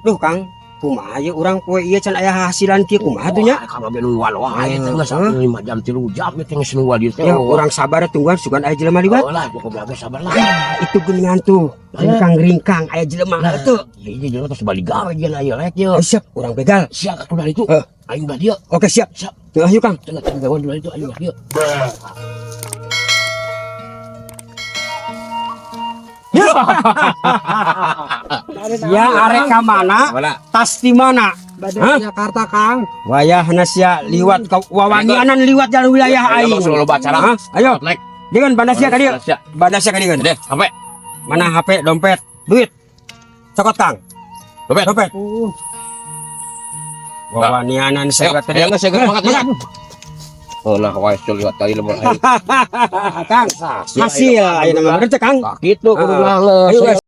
Duh Kang, kumaha ye urang poe ieu can aya hasilan kieu kumaha tuh nya? Kalau benual wae teh geus 5 jam 3 jam teh geus nual dieu teh. Ya urang sabar tungguan sugan aya jelema liwat. Lah pokoknya geus sabar lah. Itu geuningan tuh. Ringkang aya jelema teu. Ieu jelema tos balik gawe jeung aya lek ye. Siap, urang begal. Siap atuh dari itu. Heuh. Aing bal dieu. Oke siap. Siap. Teu ayo Kang. Tengah gawan dulu itu aing bal dieu. Ya arek ka mana? Tas di mana? Bade Hah? Jakarta Kang. Wayahna sia liwat ka wawangianan liwat jalan wilayah aing. Lo baca Hah? Ayo. Lek. Jangan bandasia ka dieu. Siap. Bandasia ka dieu. Deh, sampai. Mana HP, dompet, duit. Cokot Kang. Dompet. Dompet. Wawanianan saya tadi. Ayo geus seger Oh nah wae lihat tadi lemur aing. Kang, hasil ayeuna mah bener teh Kang. Gitu kudu Ayo nangis. guys.